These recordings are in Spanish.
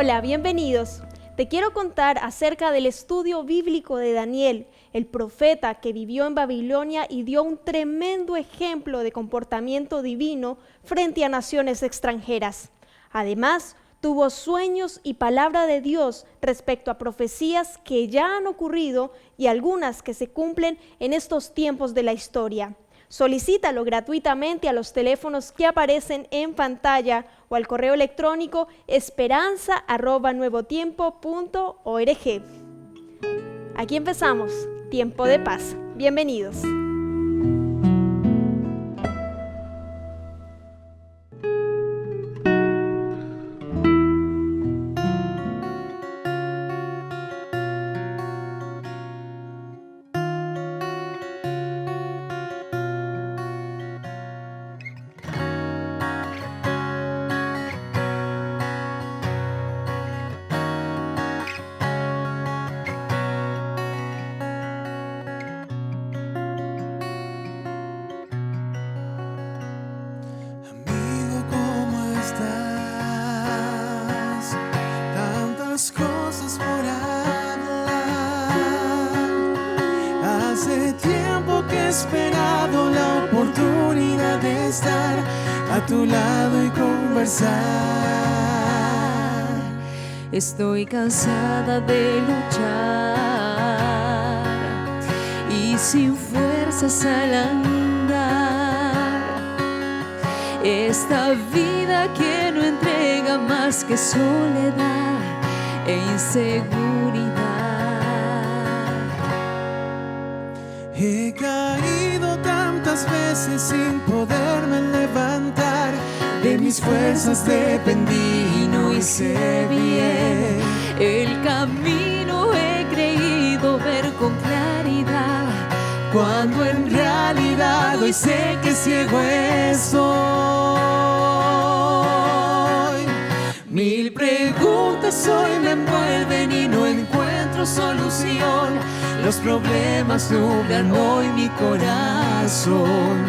Hola, bienvenidos. Te quiero contar acerca del estudio bíblico de Daniel, el profeta que vivió en Babilonia y dio un tremendo ejemplo de comportamiento divino frente a naciones extranjeras. Además, tuvo sueños y palabra de Dios respecto a profecías que ya han ocurrido y algunas que se cumplen en estos tiempos de la historia. Solicítalo gratuitamente a los teléfonos que aparecen en pantalla o al correo electrónico esperanza@nuevotiempo.org. Aquí empezamos, Tiempo de Paz. Bienvenidos. Cosas por hablar. Hace tiempo que he esperado la oportunidad de estar a tu lado y conversar. Estoy cansada de luchar y sin fuerzas al andar. Esta vida que no entrega más que soledad e inseguridad. He caído tantas veces sin poderme levantar. De mis fuerzas dependí y no hice bien. El camino he creído ver con claridad, cuando en realidad hoy sé que ciego estoy. Mil preguntas hoy me envuelven y no encuentro solución. Los problemas nublan hoy mi corazón.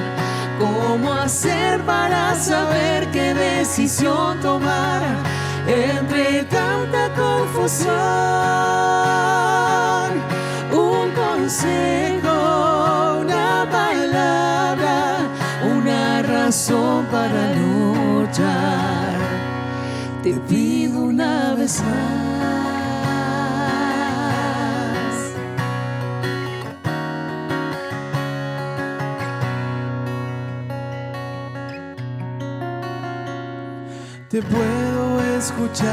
¿Cómo hacer para saber qué decisión tomar entre tanta confusión? Un consejo, una palabra, una razón para luchar. Te pido una vez más. Te puedo escuchar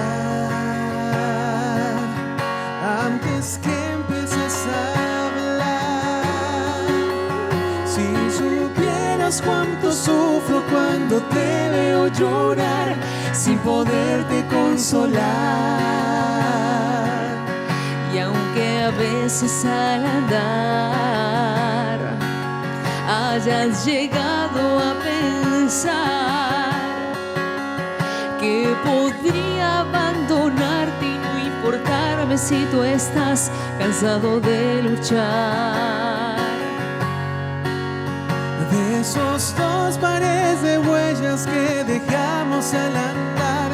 antes que empieces a hablar. Si supieras cuánto sufro cuando te veo llorar, sin poderte consolar. Y aunque a veces al andar hayas llegado a pensar que podría abandonarte y no importarme si tú estás cansado de luchar. De esos dos pares de huellas que dejamos al andar,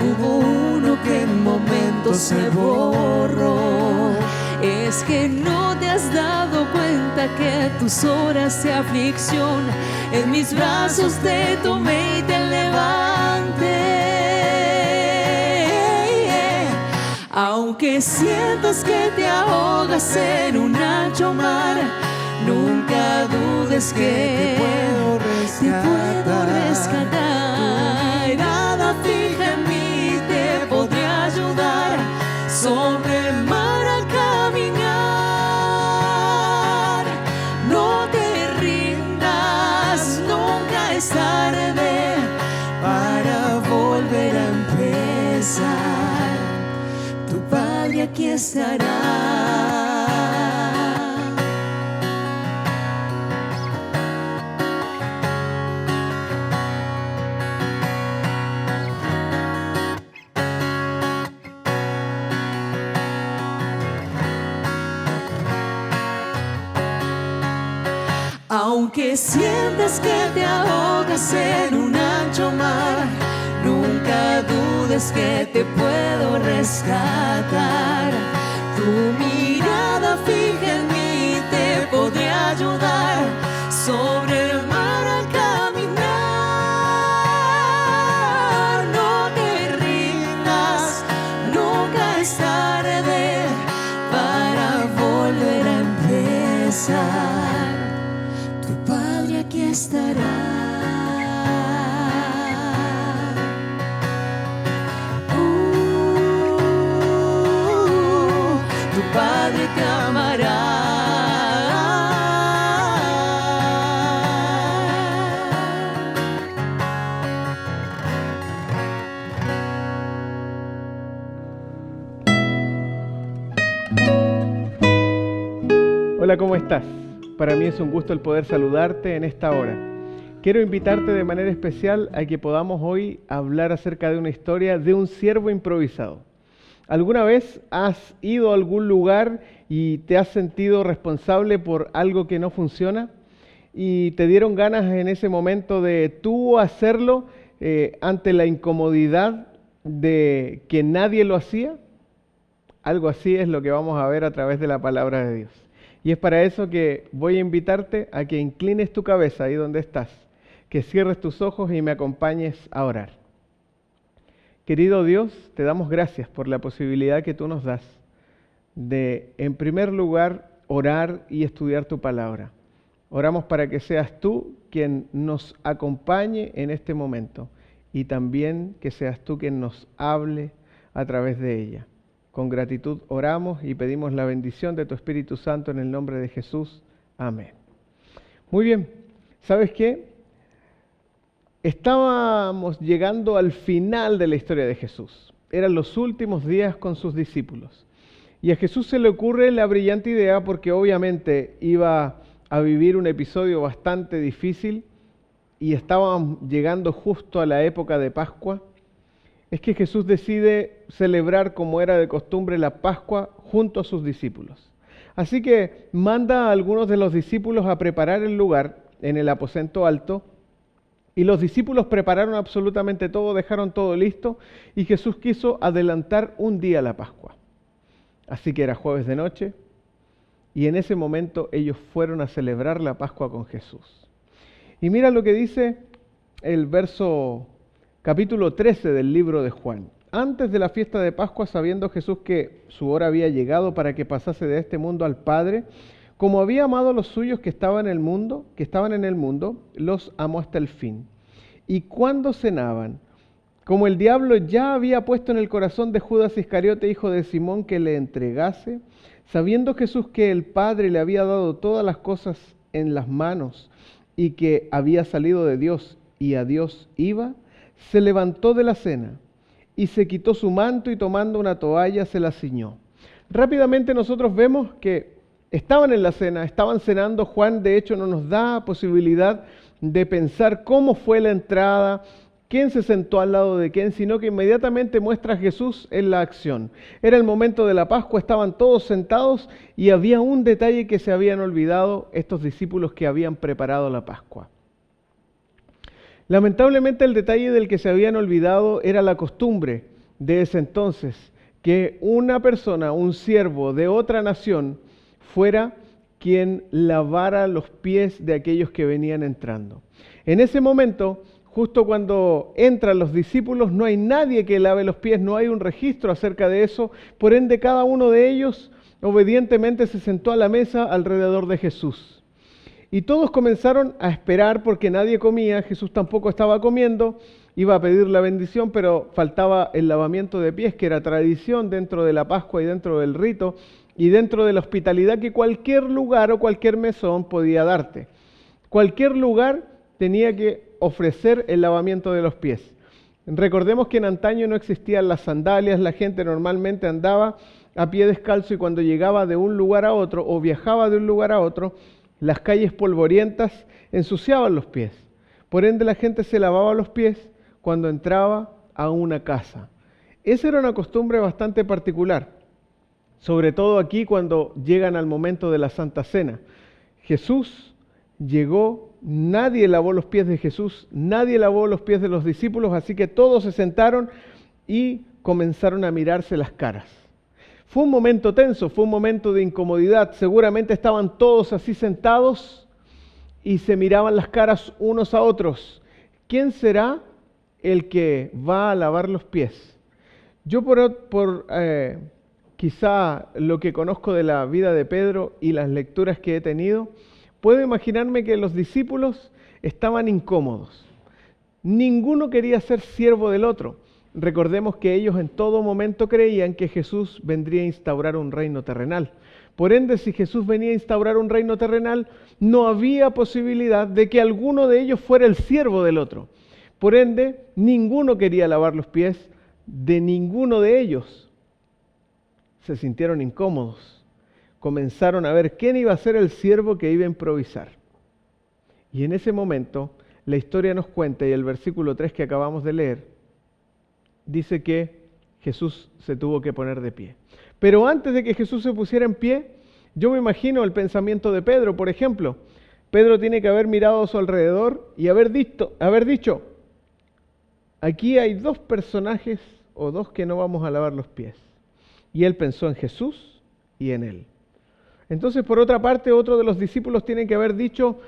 hubo uno que en momentos se borró. Es que no te has dado cuenta que tus horas de aflicción en mis brazos te tomé y te levanté. Aunque sientas que te ahogas en un ancho mar, nunca dudes que te puedo rescatar. Tu mirada fija en mí te podré ayudar sobre el mar al caminar. No te rindas, nunca es tarde para volver a empezar. Tu Padre aquí estará. Aunque sientas que te ahogas en un ancho mar, nunca dudes que te puedo rescatar. estará. Tu Padre te amará. Hola, ¿cómo estás? Para mí es un gusto el poder saludarte en esta hora. Quiero invitarte de manera especial a que podamos hoy hablar acerca de una historia de un siervo improvisado. ¿Alguna vez has ido a algún lugar y te has sentido responsable por algo que no funciona? Y te dieron ganas en ese momento de tú hacerlo ante la incomodidad de que nadie lo hacía. Algo así es lo que vamos a ver a través de la palabra de Dios. Y es para eso que voy a invitarte a que inclines tu cabeza ahí donde estás, que cierres tus ojos y me acompañes a orar. Querido Dios, te damos gracias por la posibilidad que tú nos das de, en primer lugar, orar y estudiar tu palabra. Oramos para que seas tú quien nos acompañe en este momento y también que seas tú quien nos hable a través de ella. Con gratitud oramos y pedimos la bendición de tu Espíritu Santo en el nombre de Jesús. Amén. Muy bien, ¿sabes qué? Estábamos llegando al final de la historia de Jesús. Eran los últimos días con sus discípulos. Y a Jesús se le ocurre la brillante idea, porque obviamente iba a vivir un episodio bastante difícil y estaban llegando justo a la época de Pascua. Es que Jesús decide celebrar, como era de costumbre, la Pascua junto a sus discípulos. Así que manda a algunos de los discípulos a preparar el lugar en el aposento alto, y los discípulos prepararon absolutamente todo, dejaron todo listo, y Jesús quiso adelantar un día la Pascua. Así que era jueves de noche, y en ese momento ellos fueron a celebrar la Pascua con Jesús. Y mira lo que dice el verso capítulo 13 del libro de Juan. Antes de la fiesta de Pascua, sabiendo Jesús que su hora había llegado para que pasase de este mundo al Padre, como había amado a los suyos que estaban en el mundo, los amó hasta el fin. Y cuando cenaban, como el diablo ya había puesto en el corazón de Judas Iscariote, hijo de Simón, que le entregase, sabiendo Jesús que el Padre le había dado todas las cosas en las manos y que había salido de Dios y a Dios iba, se levantó de la cena y se quitó su manto y tomando una toalla se la ciñó. Rápidamente nosotros vemos que estaban en la cena, estaban cenando. Juan de hecho no nos da posibilidad de pensar cómo fue la entrada, quién se sentó al lado de quién, sino que inmediatamente muestra a Jesús en la acción. Era el momento de la Pascua, estaban todos sentados y había un detalle que se habían olvidado estos discípulos que habían preparado la Pascua. Lamentablemente el detalle del que se habían olvidado era la costumbre de ese entonces, que una persona, un siervo de otra nación, fuera quien lavara los pies de aquellos que venían entrando. En ese momento, justo cuando entran los discípulos, no hay nadie que lave los pies, no hay un registro acerca de eso, por ende cada uno de ellos obedientemente se sentó a la mesa alrededor de Jesús. Y todos comenzaron a esperar porque nadie comía, Jesús tampoco estaba comiendo, iba a pedir la bendición, pero faltaba el lavamiento de pies, que era tradición dentro de la Pascua y dentro del rito y dentro de la hospitalidad que cualquier lugar o cualquier mesón podía darte. Cualquier lugar tenía que ofrecer el lavamiento de los pies. Recordemos que en antaño no existían las sandalias, la gente normalmente andaba a pie descalzo y cuando llegaba de un lugar a otro o viajaba de un lugar a otro, las calles polvorientas ensuciaban los pies. Por ende, la gente se lavaba los pies cuando entraba a una casa. Esa era una costumbre bastante particular, sobre todo aquí cuando llegan al momento de la Santa Cena. Jesús llegó, nadie lavó los pies de Jesús, nadie lavó los pies de los discípulos, así que todos se sentaron y comenzaron a mirarse las caras. Fue un momento tenso, fue un momento de incomodidad. Seguramente estaban todos así sentados y se miraban las caras unos a otros. ¿Quién será el que va a lavar los pies? Yo por quizá lo que conozco de la vida de Pedro y las lecturas que he tenido, puedo imaginarme que los discípulos estaban incómodos. Ninguno quería ser siervo del otro. Recordemos que ellos en todo momento creían que Jesús vendría a instaurar un reino terrenal. Por ende, si Jesús venía a instaurar un reino terrenal, no había posibilidad de que alguno de ellos fuera el siervo del otro. Por ende, ninguno quería lavar los pies de ninguno de ellos. Se sintieron incómodos. Comenzaron a ver quién iba a ser el siervo que iba a improvisar. Y en ese momento, la historia nos cuenta, y el versículo 3 que acabamos de leer, dice que Jesús se tuvo que poner de pie. Pero antes de que Jesús se pusiera en pie, yo me imagino el pensamiento de Pedro, por ejemplo. Pedro tiene que haber mirado a su alrededor y haber dicho, aquí hay dos personajes o dos que no vamos a lavar los pies. Y él pensó en Jesús y en él. Entonces, por otra parte, otro de los discípulos tiene que haber dicho,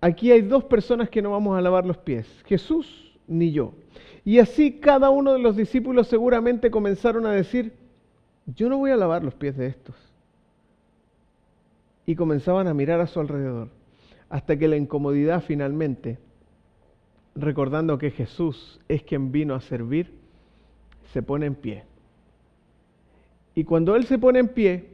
aquí hay dos personas que no vamos a lavar los pies, Jesús ni yo. Y así cada uno de los discípulos seguramente comenzaron a decir, yo no voy a lavar los pies de estos. Y comenzaban a mirar a su alrededor, hasta que la incomodidad finalmente, recordando que Jesús es quien vino a servir, se pone en pie. Y cuando Él se pone en pie,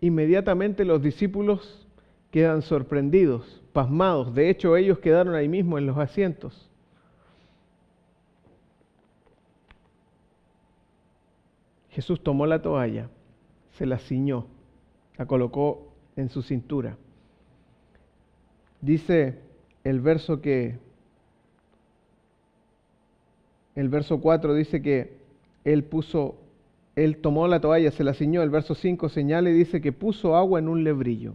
inmediatamente los discípulos quedan sorprendidos, pasmados. De hecho, ellos quedaron ahí mismo en los asientos. Jesús tomó la toalla, se la ciñó, la colocó en su cintura. Dice el verso 4 dice que Él tomó la toalla, se la ciñó. El verso 5 señala y dice que puso agua en un lebrillo,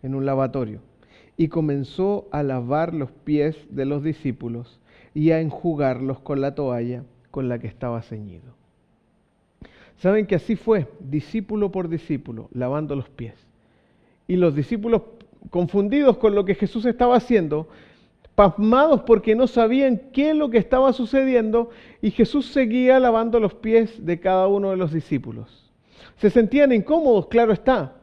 en un lavatorio, y comenzó a lavar los pies de los discípulos y a enjugarlos con la toalla con la que estaba ceñido. Saben que así fue, discípulo por discípulo, lavando los pies. Y los discípulos, confundidos con lo que Jesús estaba haciendo, pasmados porque no sabían qué es lo que estaba sucediendo, y Jesús seguía lavando los pies de cada uno de los discípulos. Se sentían incómodos, claro está,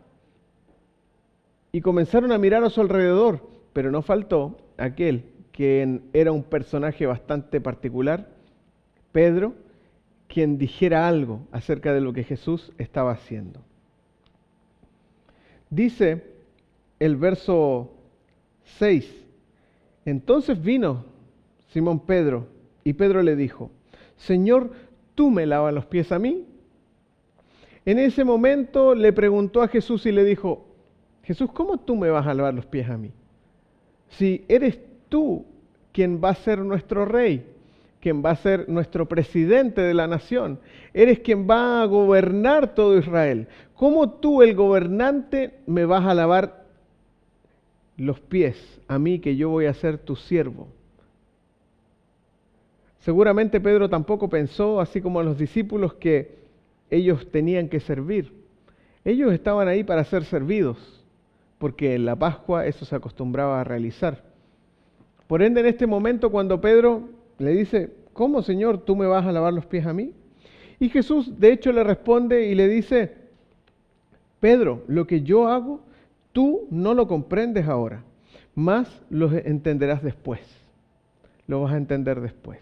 y comenzaron a mirar a su alrededor, pero no faltó aquel que era un personaje bastante particular, Pedro, quien dijera algo acerca de lo que Jesús estaba haciendo. Dice el verso 6, entonces vino Simón Pedro, y Pedro le dijo, Señor, ¿tú me lavas los pies a mí? En ese momento le preguntó a Jesús y le dijo, Jesús, ¿cómo tú me vas a lavar los pies a mí? Si eres tú quien va a ser nuestro rey, quien va a ser nuestro presidente de la nación, eres quien va a gobernar todo Israel. ¿Cómo tú, el gobernante, me vas a lavar los pies a mí, que yo voy a ser tu siervo? Seguramente Pedro tampoco pensó, así como los discípulos, que ellos tenían que servir. Ellos estaban ahí para ser servidos, porque en la Pascua eso se acostumbraba a realizar. Por ende, en este momento, cuando Pedro le dice, ¿cómo, Señor, tú me vas a lavar los pies a mí? Y Jesús, de hecho, le responde y le dice, Pedro, lo que yo hago, tú no lo comprendes ahora, mas lo entenderás después. Lo vas a entender después.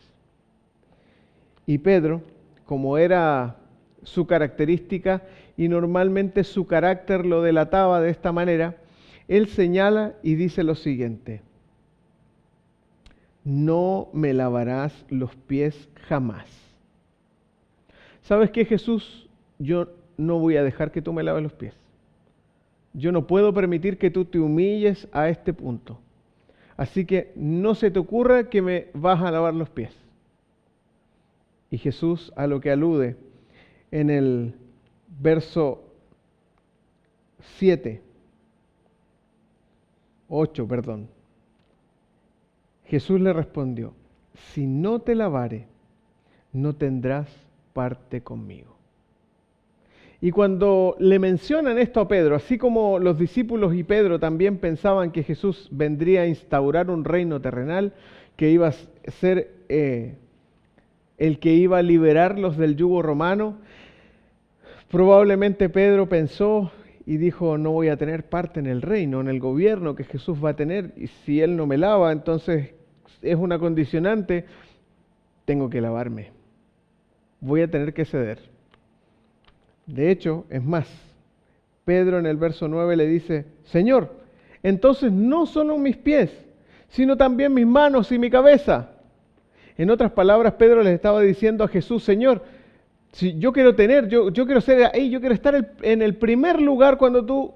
Y Pedro, como era su característica y normalmente su carácter lo delataba de esta manera, él señala y dice lo siguiente, no me lavarás los pies jamás. ¿Sabes qué, Jesús? Yo no voy a dejar que tú me laves los pies. Yo no puedo permitir que tú te humilles a este punto. Así que no se te ocurra que me vas a lavar los pies. Y Jesús, a lo que alude en el verso 8, Jesús le respondió, si no te lavare, no tendrás parte conmigo. Y cuando le mencionan esto a Pedro, así como los discípulos y Pedro también pensaban que Jesús vendría a instaurar un reino terrenal, que iba a ser el que iba a liberarlos del yugo romano, probablemente Pedro pensó y dijo, no voy a tener parte en el reino, en el gobierno que Jesús va a tener, y si Él no me lava, entonces es una condicionante, tengo que lavarme. Voy a tener que ceder. De hecho, es más, Pedro en el verso 9 le dice, Señor, entonces no solo mis pies, sino también mis manos y mi cabeza. En otras palabras, Pedro les estaba diciendo a Jesús, Señor, si yo quiero tener, yo quiero ser ahí, yo quiero estar en el primer lugar cuando tú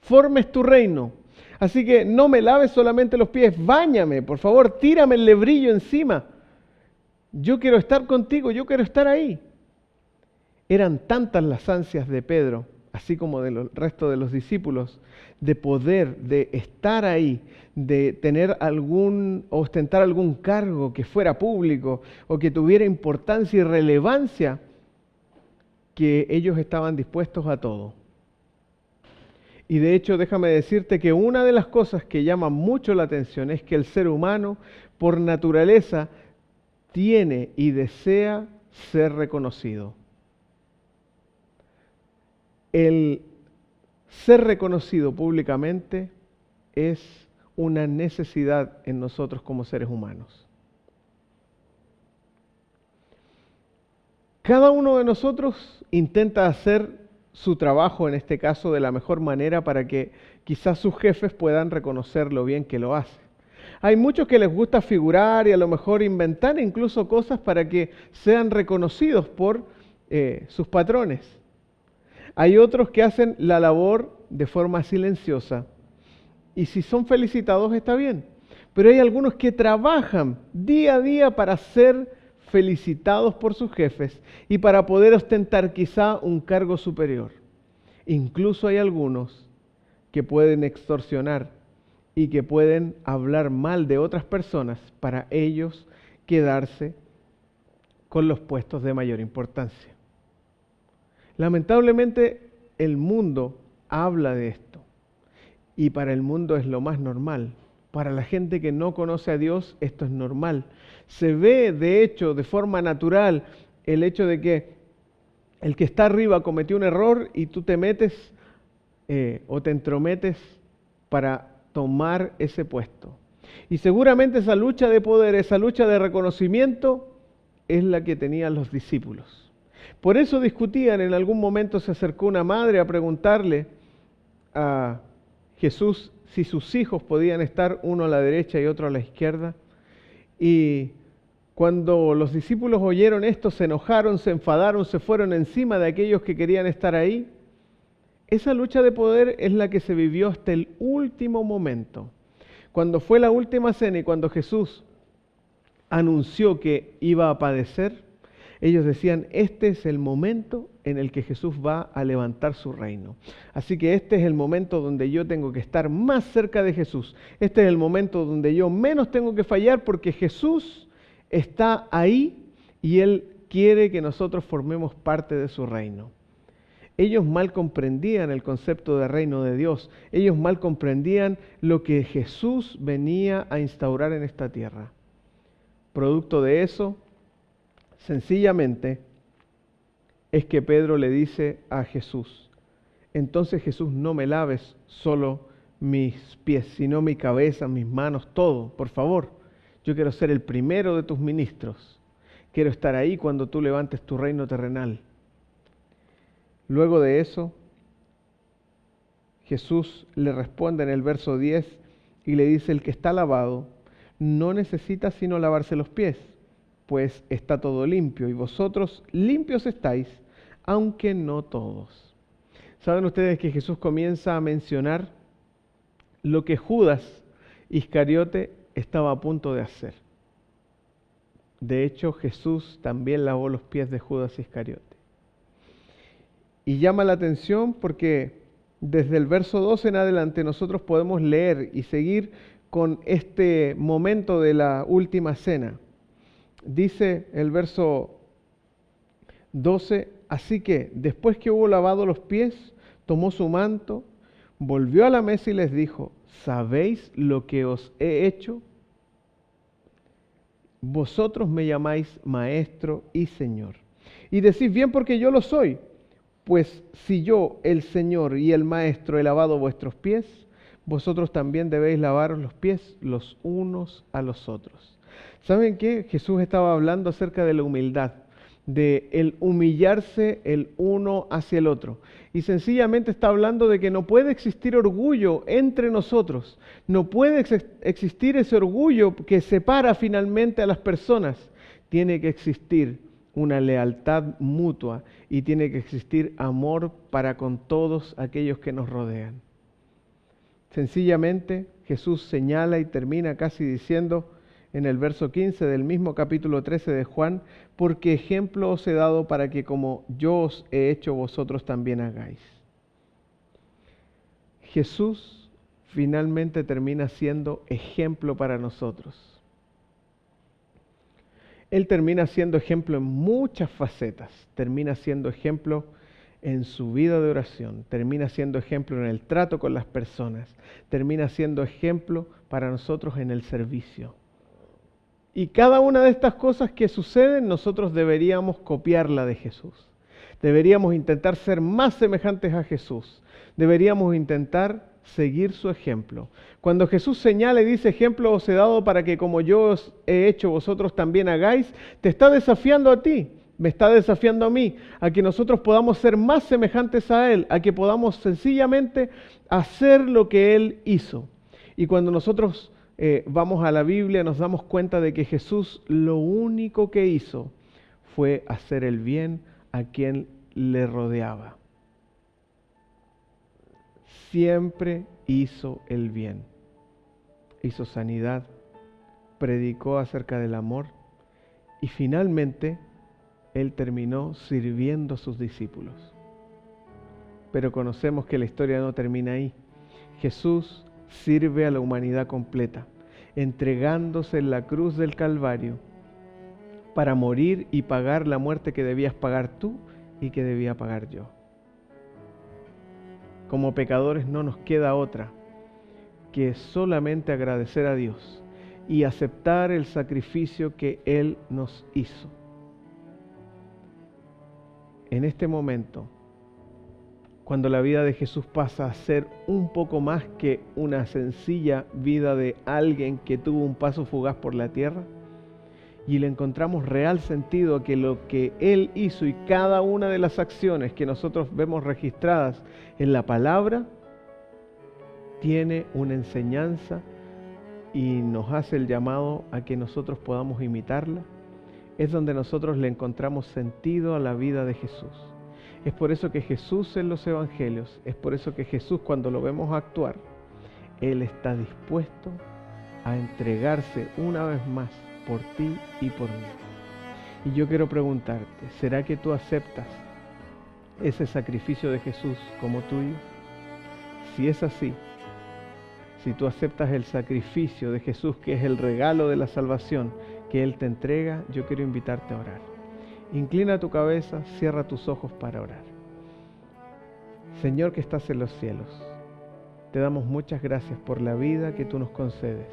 formes tu reino. Así que no me laves solamente los pies, báñame, por favor, tírame el lebrillo encima. Yo quiero estar contigo, yo quiero estar ahí. Eran tantas las ansias de Pedro, así como del resto de los discípulos, de poder, de estar ahí, de tener ostentar algún cargo que fuera público o que tuviera importancia y relevancia, que ellos estaban dispuestos a todo. Y de hecho, déjame decirte que una de las cosas que llama mucho la atención es que el ser humano, por naturaleza, tiene y desea ser reconocido. El ser reconocido públicamente es una necesidad en nosotros como seres humanos. Cada uno de nosotros intenta hacer su trabajo, en este caso, de la mejor manera para que quizás sus jefes puedan reconocer lo bien que lo hace. Hay muchos que les gusta figurar y a lo mejor inventar incluso cosas para que sean reconocidos por sus patrones. Hay otros que hacen la labor de forma silenciosa y si son felicitados está bien. Pero hay algunos que trabajan día a día para ser felicitados por sus jefes y para poder ostentar quizá un cargo superior. Incluso hay algunos que pueden extorsionar y que pueden hablar mal de otras personas para ellos quedarse con los puestos de mayor importancia. Lamentablemente el mundo habla de esto y para el mundo es lo más normal. Para la gente que no conoce a Dios esto es normal. Se ve de hecho de forma natural el hecho de que el que está arriba cometió un error y tú te metes o te entrometes para tomar ese puesto. Y seguramente esa lucha de poder, esa lucha de reconocimiento es la que tenían los discípulos. Por eso discutían, en algún momento se acercó una madre a preguntarle a Jesús si sus hijos podían estar uno a la derecha y otro a la izquierda. Y cuando los discípulos oyeron esto, se enojaron, se enfadaron, se fueron encima de aquellos que querían estar ahí. Esa lucha de poder es la que se vivió hasta el último momento. Cuando fue la última cena y cuando Jesús anunció que iba a padecer, ellos decían, este es el momento en el que Jesús va a levantar su reino. Así que este es el momento donde yo tengo que estar más cerca de Jesús. Este es el momento donde yo menos tengo que fallar porque Jesús está ahí y Él quiere que nosotros formemos parte de su reino. Ellos mal comprendían el concepto de reino de Dios. Ellos mal comprendían lo que Jesús venía a instaurar en esta tierra. Producto de eso, sencillamente, es que Pedro le dice a Jesús, entonces Jesús, no me laves solo mis pies, sino mi cabeza, mis manos, todo, por favor. Yo quiero ser el primero de tus ministros. Quiero estar ahí cuando tú levantes tu reino terrenal. Luego de eso, Jesús le responde en el verso 10 y le dice, el que está lavado no necesita sino lavarse los pies, pues está todo limpio y vosotros limpios estáis, aunque no todos. ¿Saben ustedes que Jesús comienza a mencionar lo que Judas Iscariote estaba a punto de hacer? De hecho, Jesús también lavó los pies de Judas Iscariote. Y llama la atención porque desde el verso 12 en adelante nosotros podemos leer y seguir con este momento de la última cena. Dice el verso 12, así que después que hubo lavado los pies, tomó su manto, volvió a la mesa y les dijo, ¿sabéis lo que os he hecho? Vosotros me llamáis maestro y señor, y decís bien porque yo lo soy. Pues si yo, el Señor y el Maestro, he lavado vuestros pies, vosotros también debéis lavaros los pies los unos a los otros. ¿Saben qué? Jesús estaba hablando acerca de la humildad, de el humillarse el uno hacia el otro. Y sencillamente está hablando de que no puede existir orgullo entre nosotros. No puede existir ese orgullo que separa finalmente a las personas. Tiene que existir una lealtad mutua y tiene que existir amor para con todos aquellos que nos rodean. Sencillamente Jesús señala y termina casi diciendo en el verso 15 del mismo capítulo 13 de Juan, porque ejemplo os he dado para que como yo os he hecho vosotros también hagáis. Jesús finalmente termina siendo ejemplo para nosotros. Él termina siendo ejemplo en muchas facetas, termina siendo ejemplo en su vida de oración, termina siendo ejemplo en el trato con las personas, termina siendo ejemplo para nosotros en el servicio. Y cada una de estas cosas que suceden, nosotros deberíamos copiarla de Jesús. Deberíamos intentar ser más semejantes a Jesús. Deberíamos intentar seguir su ejemplo. Cuando Jesús señala y dice, ejemplo os he dado para que como yo os he hecho, vosotros también hagáis, te está desafiando a ti, me está desafiando a mí, a que nosotros podamos ser más semejantes a Él, a que podamos sencillamente hacer lo que Él hizo. Y cuando nosotros vamos a la Biblia, nos damos cuenta de que Jesús lo único que hizo fue hacer el bien a quien le rodeaba. Siempre hizo el bien. Hizo sanidad, predicó acerca del amor y finalmente Él terminó sirviendo a sus discípulos. Pero conocemos que la historia no termina ahí. Jesús sirve a la humanidad completa, entregándose en la cruz del Calvario para morir y pagar la muerte que debías pagar tú y que debía pagar yo. Como pecadores no nos queda otra que solamente agradecer a Dios y aceptar el sacrificio que Él nos hizo. En este momento, cuando la vida de Jesús pasa a ser un poco más que una sencilla vida de alguien que tuvo un paso fugaz por la tierra, y le encontramos real sentido a que lo que Él hizo y cada una de las acciones que nosotros vemos registradas en la palabra, tiene una enseñanza y nos hace el llamado a que nosotros podamos imitarla, es donde nosotros le encontramos sentido a la vida de Jesús. Es por eso que Jesús en los evangelios, es por eso que Jesús cuando lo vemos actuar, Él está dispuesto a entregarse una vez más por ti y por mí. Y yo quiero preguntarte, ¿será que tú aceptas ese sacrificio de Jesús como tuyo? Si es así, si tú aceptas el sacrificio de Jesús, que es el regalo de la salvación que Él te entrega, yo quiero invitarte a orar. Inclina tu cabeza, cierra tus ojos para orar. Señor que estás en los cielos, te damos muchas gracias por la vida que tú nos concedes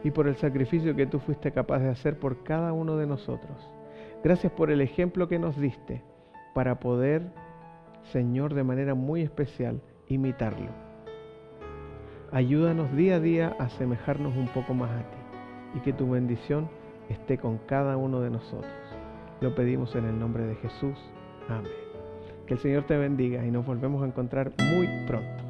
y por el sacrificio que tú fuiste capaz de hacer por cada uno de nosotros. Gracias por el ejemplo que nos diste para poder, Señor, de manera muy especial, imitarlo. Ayúdanos día a día a asemejarnos un poco más a ti y que tu bendición esté con cada uno de nosotros. Lo pedimos en el nombre de Jesús. Amén. Que el Señor te bendiga y nos volvemos a encontrar muy pronto.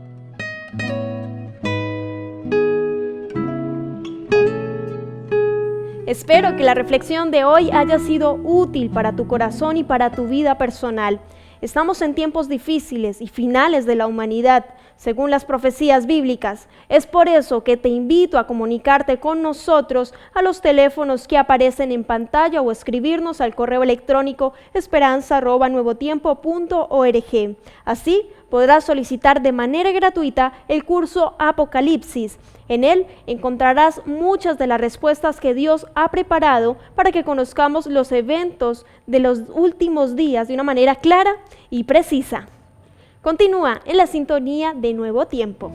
Espero que la reflexión de hoy haya sido útil para tu corazón y para tu vida personal. Estamos en tiempos difíciles y finales de la humanidad, según las profecías bíblicas. Es por eso que te invito a comunicarte con nosotros a los teléfonos que aparecen en pantalla o escribirnos al correo electrónico esperanza@nuevotiempo.org. Así podrás solicitar de manera gratuita el curso Apocalipsis. En él encontrarás muchas de las respuestas que Dios ha preparado para que conozcamos los eventos de los últimos días de una manera clara y precisa. Continúa en la sintonía de Nuevo Tiempo.